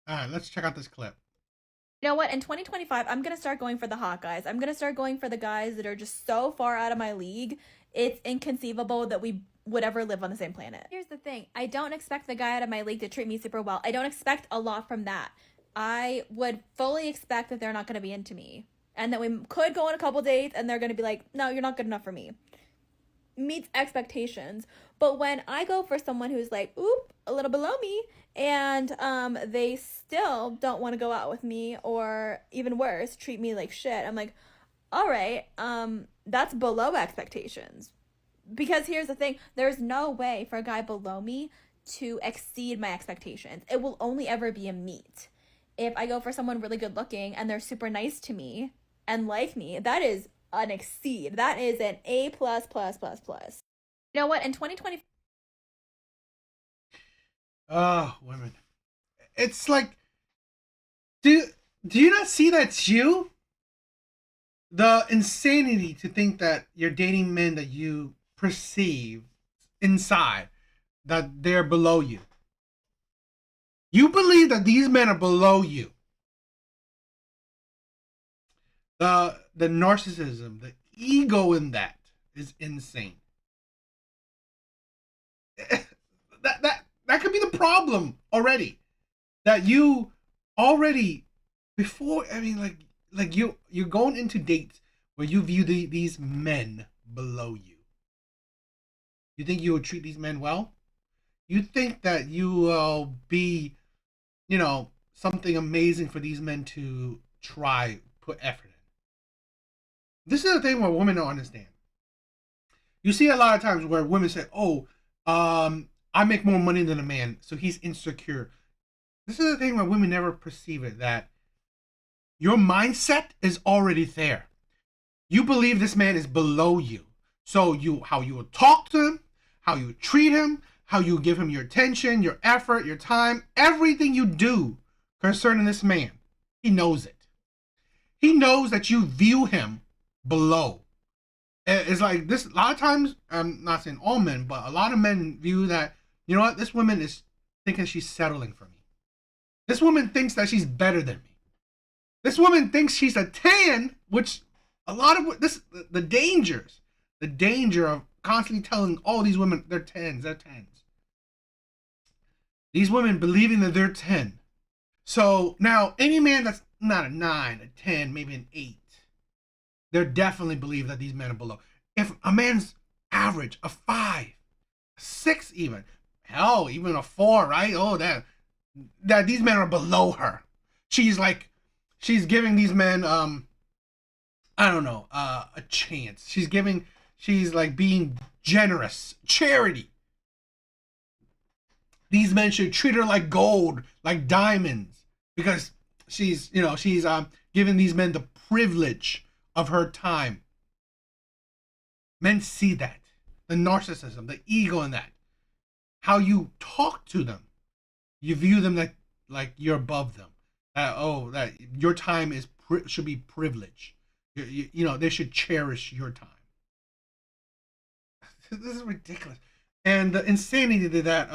All right, let's check out this clip. You know what? In 2025, I'm going to start going for the hot guys. I'm going to start going for the guys that are just so far out of my league. It's inconceivable that we would ever live on the same planet. Here's the thing, I don't expect the guy out of my league to treat me super well. I don't expect a lot from that. I would fully expect that they're not going to be into me and that we could go on a couple dates and they're going to be like, no, you're not good enough for me. Meets expectations. But when I go for someone who's like, oop, a little below me, and they still don't want to go out with me, or even worse, treat me like shit, I'm like, all right, that's below expectations. Because here's the thing, there's no way for a guy below me to exceed my expectations. It will only ever be a meet. If I go for someone really good looking and they're super nice to me and like me, that is an exceed. That is an A plus plus plus plus. You know what? In 2020, Women. It's like, do do you not see that's you? The insanity to think that you're dating men that you perceive inside that they're below you. You believe that these men are below you. The narcissism, the ego in that is insane. That could be the problem already. That you already before I mean like you're going into dates where you view these men below you. You think you will treat these men well? You think that you will be, something amazing for these men to try, put effort in. This is the thing where women don't understand. You see a lot of times where women say, "Oh, I make more money than a man, so he's insecure." This is the thing where women never perceive it, that your mindset is already there. You believe this man is below you. So how you will talk to him, how you treat him, how you give him your attention, your effort, your time, everything you do concerning this man, he knows it. He knows that you view him below. It's like this. A lot of times, I'm not saying all men, but a lot of men view that, you know what, this woman is thinking she's settling for me. This woman thinks that she's better than me. This woman thinks she's a 10, which a lot of the dangers, the danger of constantly telling all these women they're 10s, they're 10s. These women believing that they're 10. So now any man that's not a 9, a 10, maybe an 8, they definitely believe that these men are below. If a man's average, a 5, a 6 even, hell, even a 4, right? Oh, that these men are below her. She's like, she's giving these men I don't know, a chance. She's like being generous, charity. These men should treat her like gold, like diamonds, because she's giving these men the privilege of her time. Men see that, the narcissism, the ego in that. How you talk to them, you view them like you're above them. That your time should be privilege. They should cherish your time. This is ridiculous. And the insanity to that,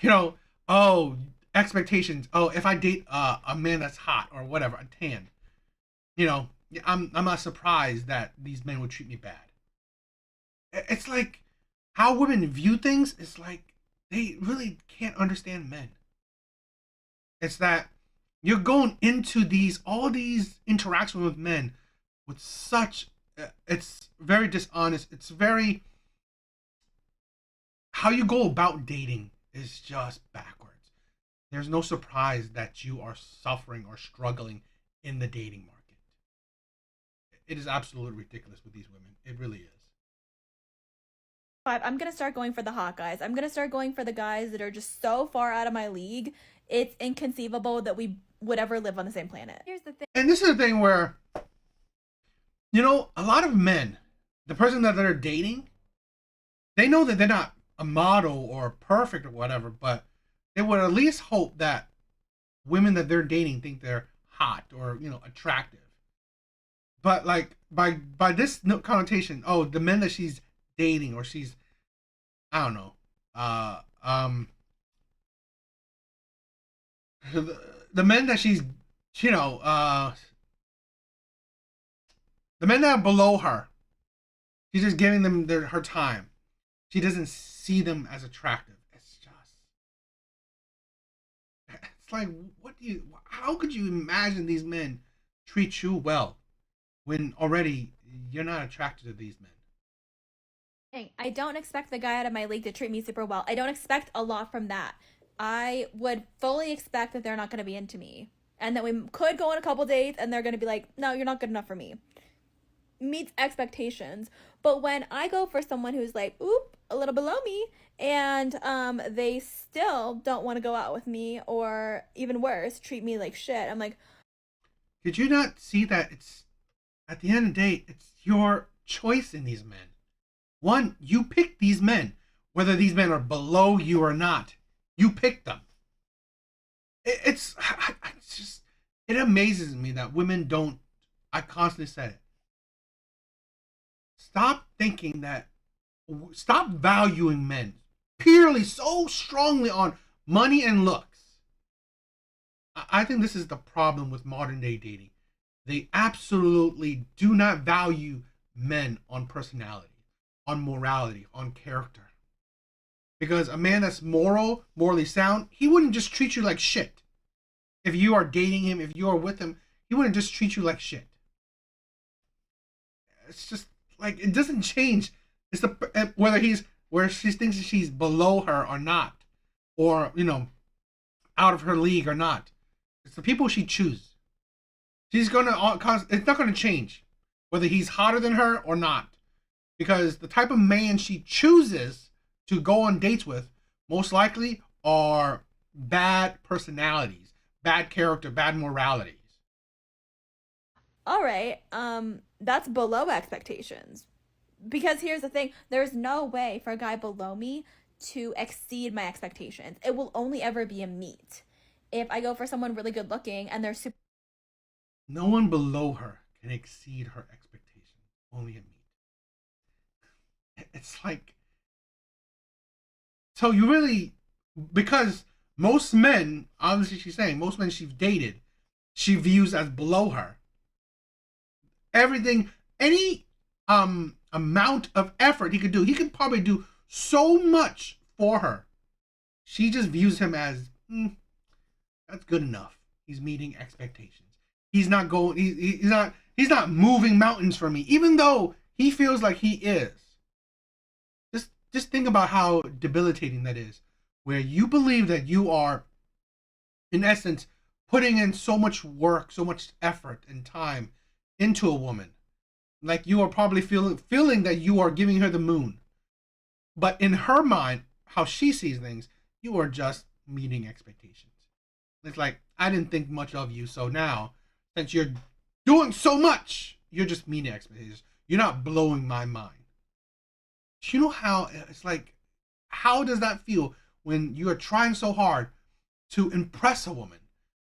you know, oh, expectations. Oh, if I date a man that's hot or whatever, a tan, you know, I'm not surprised that these men would treat me bad. It's like how women view things. It's like they really can't understand men. It's that you're going into all these interactions with men with such. It's very dishonest. It's very how you go about dating is just backwards. There's no surprise that you are suffering or struggling in the dating market. It is absolutely ridiculous with these women. It really is. I'm going to start going for the hot guys. I'm going to start going for the guys that are just so far out of my league. It's inconceivable that we would ever live on the same planet. Here's the thing. And this is the thing where, a lot of men, the person that they're dating, they know that they're not a model or perfect or whatever, but they would at least hope that women that they're dating think they're hot or attractive. But like by this connotation, oh, the men that she's dating or she's, I don't know, uh um the men that she's, you know, the men that are below her, she's just giving them her time. She doesn't see them as attractive. It's like, what do you? How could you imagine these men treat you well when already you're not attracted to these men? I don't expect the guy out of my league to treat me super well. I don't expect a lot from that. I would fully expect that they're not going to be into me. And that we could go on a couple dates and they're going to be like, no, you're not good enough for me. Meets expectations. But when I go for someone who's like, oop, a little below me, and they still don't want to go out with me, or even worse, treat me like shit, I'm like, Did you not see that it's at the end of the day, it's your choice in these men. One, you pick these men, whether these men are below you or not. You pick them. It's just, it amazes me that women don't. I constantly said it. Stop thinking that. Stop valuing men purely so strongly on money and looks. I think this is the problem with modern day dating. They absolutely do not value men on personality, on morality, on character. Because a man that's morally sound, he wouldn't just treat you like shit. If you are dating him, if you are with him, he wouldn't just treat you like shit. It's just like, it doesn't change. It's the whether he's where she thinks she's below her or not, or out of her league or not. It's the people she chooses. She's gonna it's not gonna change whether he's hotter than her or not, because the type of man she chooses to go on dates with most likely are bad personalities, bad character, bad moralities. all right, that's below expectations. Because here's the thing, there's no way for a guy below me to exceed my expectations. It will only ever be a meet. If I go for someone really good looking and they're super. No one below her can exceed her expectations. Only a me. It's like, so you really, because most men, obviously she's saying, most men she's dated, she views as below her. Everything, any amount of effort he could do, he could probably do so much for her. She just views him as, that's good enough. He's meeting expectations. He's not going. He's not moving mountains for me, even though he feels like he is. Just think about how debilitating that is, where you believe that you are, in essence, putting in so much work, so much effort and time into a woman, like you are probably feeling that you are giving her the moon, but in her mind, how she sees things, you are just meeting expectations. It's like, I didn't think much of you, so now, since you're doing so much, you're just meeting expectations. You're not blowing my mind. You know how it's like, how does that feel when you are trying so hard to impress a woman?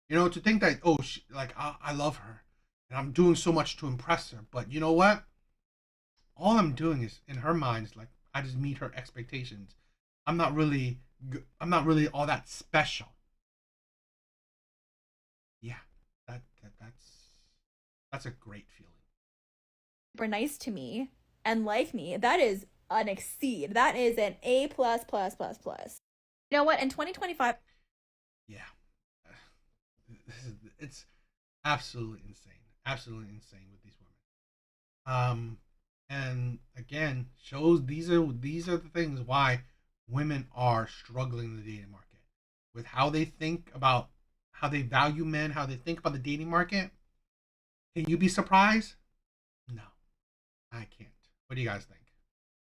To think that, oh, I love her and I'm doing so much to impress her. But you know what? All I'm doing is, in her mind, is like, I just meet her expectations. I'm not really all that special. Yeah, that's a great feeling. Super nice to me and like me, that is an exceed. That is an A plus plus plus plus. You know what? In 2025. Yeah, it's absolutely insane with these women. And again, shows these are the things why women are struggling in the dating market, with how they think about, how they value men, how they think about the dating market. Can you be surprised? No, I can't. What do you guys think?